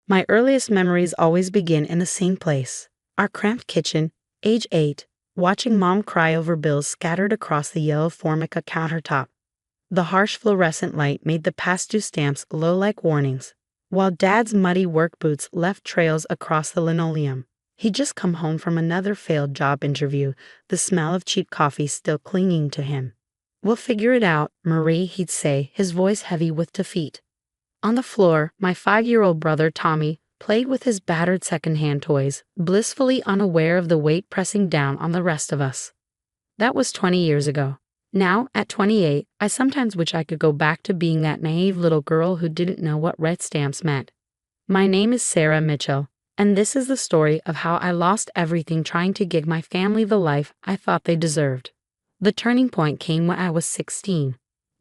My earliest memories always begin in the same place. Our cramped kitchen, age 8, watching Mom cry over bills scattered across the yellow Formica countertop. The harsh fluorescent light made the past due stamps glow like warnings, while Dad's muddy work boots left trails across the linoleum. He'd just come home from another failed job interview, the smell of cheap coffee still clinging to him. "We'll figure it out, Marie," he'd say, his voice heavy with defeat. On the floor, my 5-year-old brother Tommy played with his battered secondhand toys, blissfully unaware of the weight pressing down on the rest of us. That was 20 years ago. Now, at 28, I sometimes wish I could go back to being that naive little girl who didn't know what red stamps meant. My name is Sarah Mitchell, and this is the story of how I lost everything trying to give my family the life I thought they deserved. The turning point came when I was 16.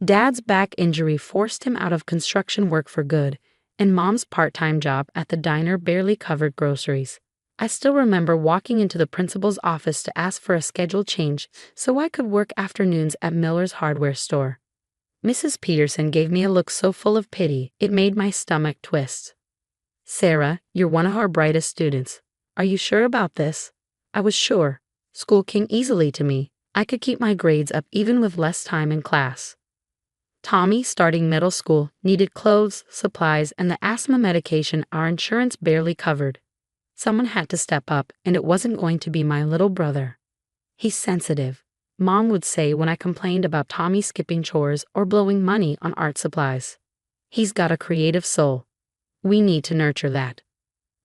Dad's back injury forced him out of construction work for good, and Mom's part-time job at the diner barely covered groceries. I still remember walking into the principal's office to ask for a schedule change so I could work afternoons at Miller's hardware store. Mrs. Peterson gave me a look so full of pity it made my stomach twist. "Sarah, you're one of our brightest students. Are you sure about this?" I was sure. School came easily to me. I could keep my grades up even with less time in class. Tommy, starting middle school, needed clothes, supplies, and the asthma medication our insurance barely covered. Someone had to step up, and it wasn't going to be my little brother. "He's sensitive," Mom would say when I complained about Tommy skipping chores or blowing money on art supplies. "He's got a creative soul. We need to nurture that."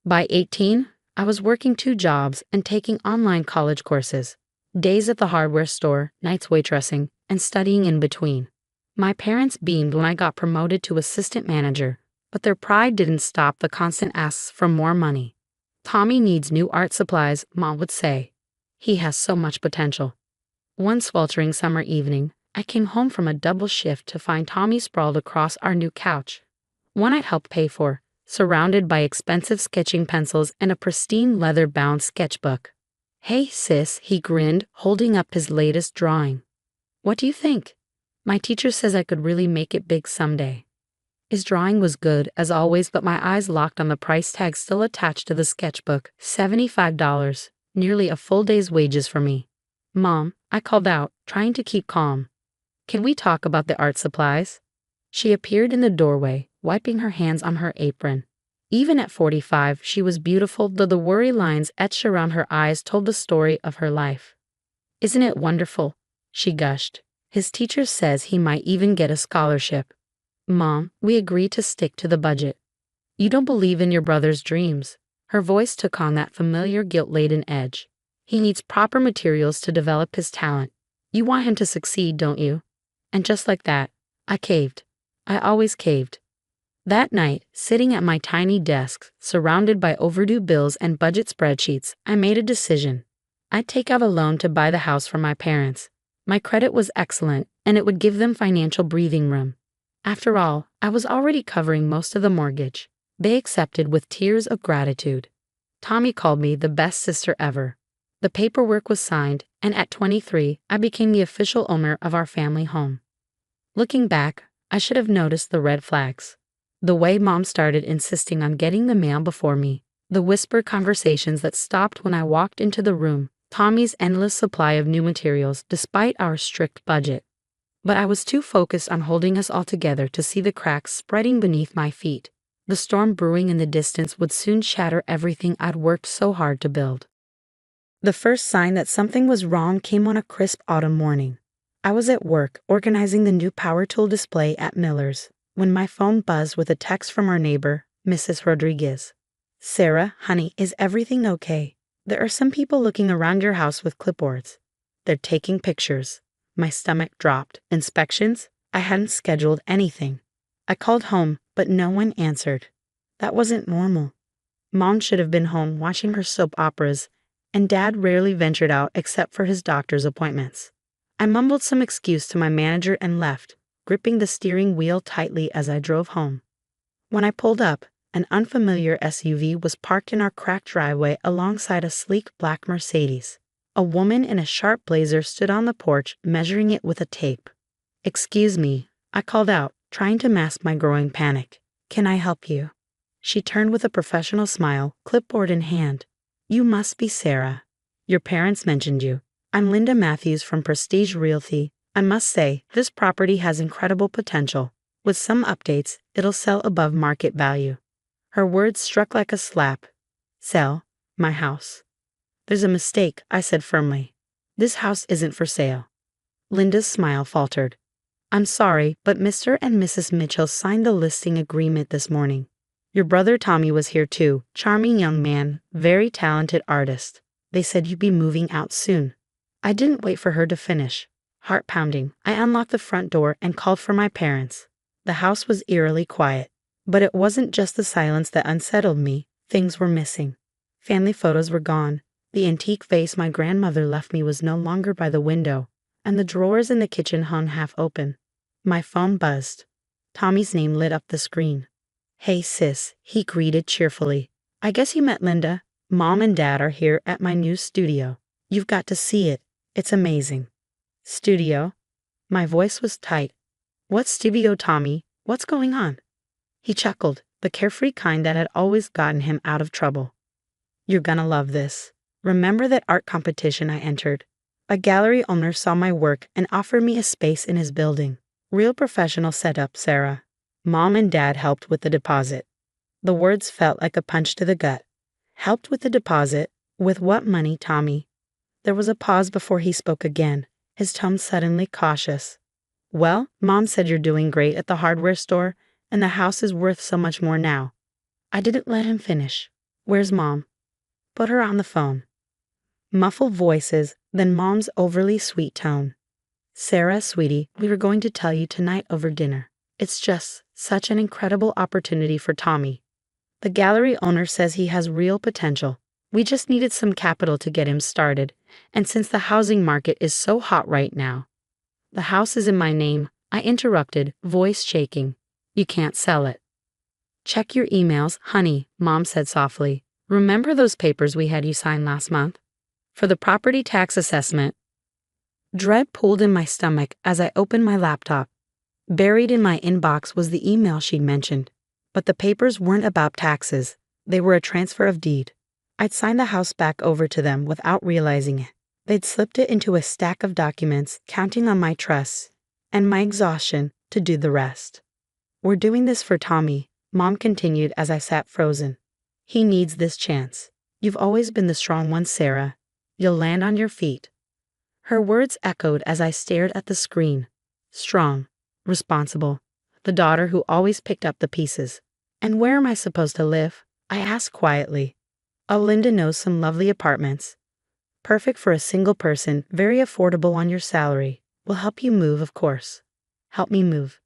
By 18, I was working 2 jobs and taking online college courses. Days at the hardware store, nights waitressing, and studying in between. My parents beamed when I got promoted to assistant manager, but their pride didn't stop the constant asks for more money. "Tommy needs new art supplies," Mom would say. "He has so much potential." One sweltering summer evening, I came home from a double shift to find Tommy sprawled across our new couch. One I'd helped pay for, surrounded by expensive sketching pencils and a pristine leather-bound sketchbook. "Hey, sis," he grinned, holding up his latest drawing. "What do you think? My teacher says I could really make it big someday." His drawing was good, as always, but my eyes locked on the price tag still attached to the sketchbook, $75, nearly a full day's wages for me. "Mom," I called out, trying to keep calm. "Can we talk about the art supplies?" She appeared in the doorway, wiping her hands on her apron. Even at 45, she was beautiful, though the worry lines etched around her eyes told the story of her life. "Isn't it wonderful?" she gushed. "His teacher says he might even get a scholarship." "Mom, we agreed to stick to the budget." "You don't believe in your brother's dreams." Her voice took on that familiar guilt-laden edge. "He needs proper materials to develop his talent. You want him to succeed, don't you?" And just like that, I caved. I always caved. That night, sitting at my tiny desk, surrounded by overdue bills and budget spreadsheets, I made a decision. I'd take out a loan to buy the house for my parents. My credit was excellent, and it would give them financial breathing room. After all, I was already covering most of the mortgage. They accepted with tears of gratitude. Tommy called me the best sister ever. The paperwork was signed, and at 23, I became the official owner of our family home. Looking back, I should have noticed the red flags. The way Mom started insisting on getting the mail before me, the whispered conversations that stopped when I walked into the room, Tommy's endless supply of new materials despite our strict budget. But I was too focused on holding us all together to see the cracks spreading beneath my feet. The storm brewing in the distance would soon shatter everything I'd worked so hard to build. The first sign that something was wrong came on a crisp autumn morning. I was at work organizing the new power tool display at Miller's when my phone buzzed with a text from our neighbor, Mrs. Rodriguez. "Sarah, honey, is everything okay? There are some people looking around your house with clipboards. They're taking pictures." My stomach dropped. Inspections? I hadn't scheduled anything. I called home, but no one answered. That wasn't normal. Mom should have been home watching her soap operas, and Dad rarely ventured out except for his doctor's appointments. I mumbled some excuse to my manager and left, gripping the steering wheel tightly as I drove home. When I pulled up, an unfamiliar SUV was parked in our cracked driveway alongside a sleek black Mercedes. A woman in a sharp blazer stood on the porch, measuring it with a tape. "Excuse me," I called out, trying to mask my growing panic. "Can I help you?" She turned with a professional smile, clipboard in hand. You must be Sarah. Your parents mentioned you. I'm Linda Matthews from Prestige Realty. I must say, this property has incredible potential. With some updates, it'll sell above market value. Her words struck like a slap. Sell my house. There's a mistake, I said firmly. This house isn't for sale. Linda's smile faltered. I'm sorry, but Mr. and Mrs. Mitchell signed the listing agreement this morning. Your brother Tommy was here too, charming young man, very talented artist. They said you'd be moving out soon. I didn't wait for her to finish. Heart pounding, I unlocked the front door and called for my parents. The house was eerily quiet. But it wasn't just the silence that unsettled me. Things were missing. Family photos were gone. The antique vase my grandmother left me was no longer by the window, and the drawers in the kitchen hung half open. My phone buzzed. Tommy's name lit up the screen. Hey sis, he greeted cheerfully. I guess you met Linda. Mom and Dad are here at my new studio. You've got to see it. It's amazing. Studio? My voice was tight. What studio, Tommy? What's going on? He chuckled, the carefree kind that had always gotten him out of trouble. You're gonna love this. Remember that art competition I entered? A gallery owner saw my work and offered me a space in his building. Real professional setup, Sarah. Mom and Dad helped with the deposit. The words felt like a punch to the gut. Helped with the deposit? With what money, Tommy? There was a pause before he spoke again, his tone suddenly cautious. Well, Mom said you're doing great at the hardware store, and the house is worth so much more now. I didn't let him finish. Where's Mom? Put her on the phone. Muffled voices, then Mom's overly sweet tone. Sarah, sweetie, we were going to tell you tonight over dinner. It's just such an incredible opportunity for Tommy. The gallery owner says he has real potential. We just needed some capital to get him started, and since the housing market is so hot right now. The house is in my name, I interrupted, voice shaking. You can't sell it. Check your emails, honey, Mom said softly. Remember those papers we had you sign last month? For the property tax assessment. Dread pulled in my stomach as I opened my laptop. Buried in my inbox was the email she'd mentioned. But the papers weren't about taxes. They were a transfer of deed. I'd signed the house back over to them without realizing it. They'd slipped it into a stack of documents, counting on my trust and my exhaustion to do the rest. We're doing this for Tommy, Mom continued as I sat frozen. He needs this chance. You've always been the strong one, Sarah. You'll land on your feet. Her words echoed as I stared at the screen. Strong, responsible, the daughter who always picked up the pieces. And where am I supposed to live? I asked quietly. Oh, Linda knows some lovely apartments. Perfect for a single person, very affordable on your salary. Will help you move, of course. Help me move.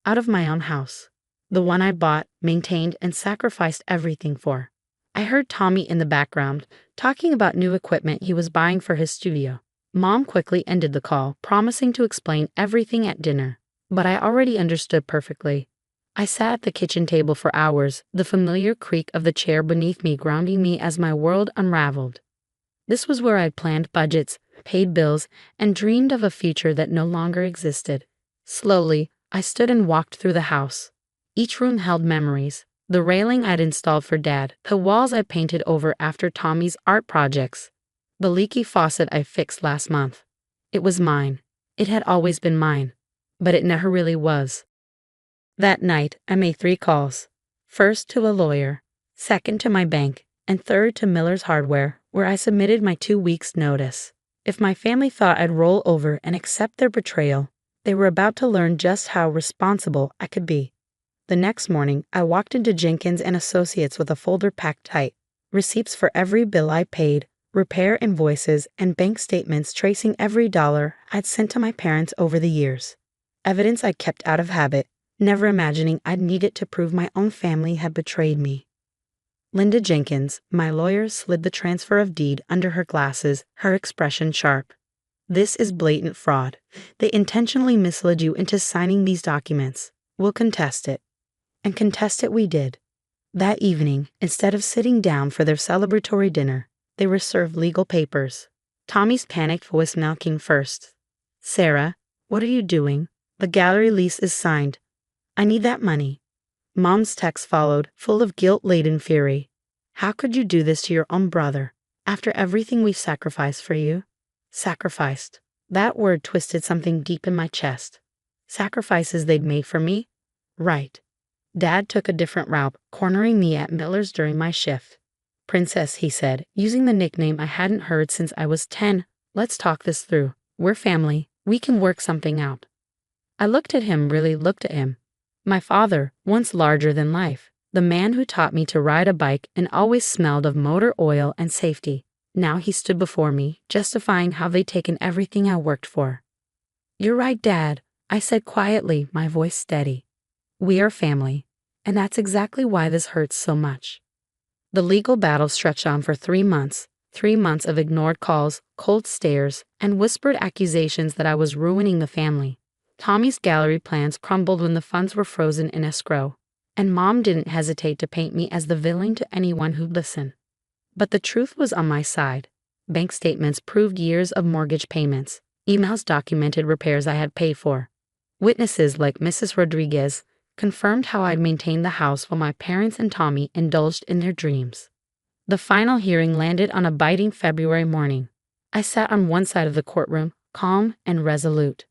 Out of my own house. The one I bought, maintained, and sacrificed everything for. I heard Tommy in the background, talking about new equipment he was buying for his studio. Mom quickly ended the call, promising to explain everything at dinner. But I already understood perfectly. I sat at the kitchen table for hours, the familiar creak of the chair beneath me grounding me as my world unraveled. This was where I'd planned budgets, paid bills, and dreamed of a future that no longer existed. Slowly, I stood and walked through the house. Each room held memories. The railing I'd installed for Dad, the walls I painted over after Tommy's art projects, the leaky faucet I fixed last month. It was mine. It had always been mine. But it never really was. That night, I made 3 calls. First to a lawyer, second to my bank, and third to Miller's Hardware, where I submitted my 2 weeks' notice. If my family thought I'd roll over and accept their betrayal, they were about to learn just how responsible I could be. The next morning, I walked into Jenkins and Associates with a folder packed tight, receipts for every bill I paid, repair invoices, and bank statements tracing every dollar I'd sent to my parents over the years. Evidence I kept out of habit, never imagining I'd need it to prove my own family had betrayed me. Linda Jenkins, my lawyer, slid the transfer of deed under her glasses, her expression sharp. This is blatant fraud. They intentionally misled you into signing these documents. We'll contest it. And contest it we did. That evening, instead of sitting down for their celebratory dinner, they were served legal papers. Tommy's panicked voicemail came first. Sarah, what are you doing? The gallery lease is signed. I need that money. Mom's text followed, full of guilt-laden fury. How could you do this to your own brother? After everything we've sacrificed for you? Sacrificed. That word twisted something deep in my chest. Sacrifices they'd made for me? Right. Dad took a different route, cornering me at Miller's during my shift. Princess, he said, using the nickname I hadn't heard since I was 10, let's talk this through. We're family. We can work something out. I looked at him, really looked at him. My father, once larger than life, the man who taught me to ride a bike and always smelled of motor oil and safety. Now he stood before me, justifying how they'd taken everything I worked for. You're right, Dad, I said quietly, my voice steady. We are family, and that's exactly why this hurts so much. The legal battle stretched on for 3 months, 3 months of ignored calls, cold stares, and whispered accusations that I was ruining the family. Tommy's gallery plans crumbled when the funds were frozen in escrow, and Mom didn't hesitate to paint me as the villain to anyone who'd listen. But the truth was on my side. Bank statements proved years of mortgage payments. Emails documented repairs I had paid for. Witnesses like Mrs. Rodriguez confirmed how I'd maintained the house while my parents and Tommy indulged in their dreams. The final hearing landed on a biting February morning. I sat on one side of the courtroom, calm and resolute.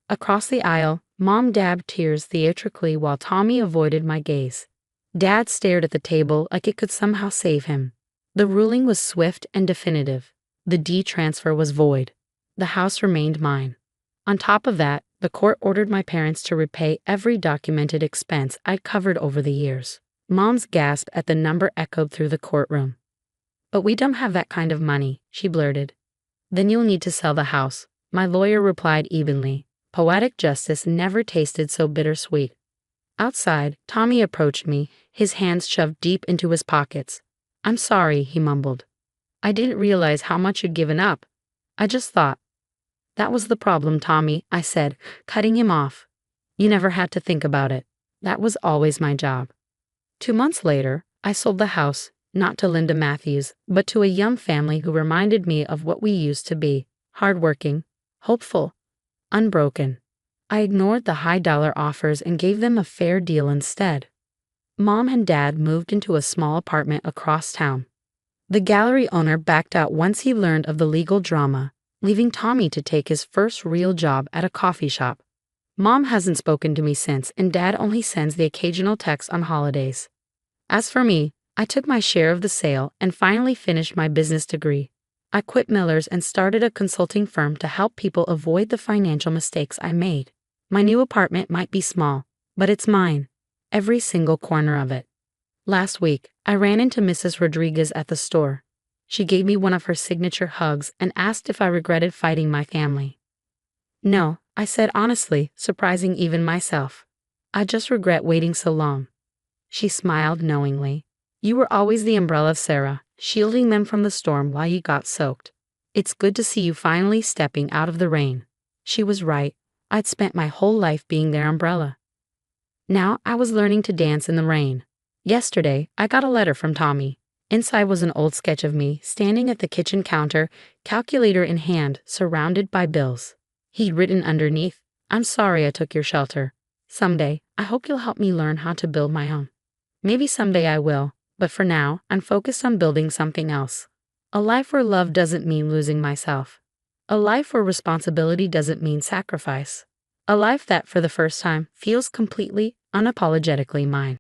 Across the aisle, Mom dabbed tears theatrically while Tommy avoided my gaze. Dad stared at the table like it could somehow save him. The ruling was swift and definitive. The deed transfer was void. The house remained mine. On top of that, the court ordered my parents to repay every documented expense I'd covered over the years. Mom's gasp at the number echoed through the courtroom. But we don't have that kind of money, she blurted. Then you'll need to sell the house, my lawyer replied evenly. Poetic justice never tasted so bittersweet. Outside, Tommy approached me, his hands shoved deep into his pockets. I'm sorry, he mumbled. I didn't realize how much you'd given up. I just thought. That was the problem, Tommy, I said, cutting him off. You never had to think about it. That was always my job. 2 months later, I sold the house, not to Linda Matthews, but to a young family who reminded me of what we used to be, hardworking, hopeful, unbroken. I ignored the high-dollar offers and gave them a fair deal instead. Mom and Dad moved into a small apartment across town. The gallery owner backed out once he learned of the legal drama, leaving Tommy to take his first real job at a coffee shop. Mom hasn't spoken to me since, and Dad only sends the occasional text on holidays. As for me, I took my share of the sale and finally finished my business degree. I quit Miller's and started a consulting firm to help people avoid the financial mistakes I made. My new apartment might be small, but it's mine. Every single corner of it. Last week, I ran into Mrs. Rodriguez at the store. She gave me one of her signature hugs and asked if I regretted fighting my family. No, I said honestly, surprising even myself. I just regret waiting so long. She smiled knowingly. You were always the umbrella of Sarah, shielding them from the storm while you got soaked. It's good to see you finally stepping out of the rain. She was right. I'd spent my whole life being their umbrella. Now I was learning to dance in the rain. Yesterday, I got a letter from Tommy. Inside was an old sketch of me standing at the kitchen counter, calculator in hand, surrounded by bills. He'd written underneath, I'm sorry I took your shelter. Someday, I hope you'll help me learn how to build my own. Maybe someday I will, but for now, I'm focused on building something else. A life where love doesn't mean losing myself. A life where responsibility doesn't mean sacrifice. A life that, for the first time, feels completely, unapologetically mine.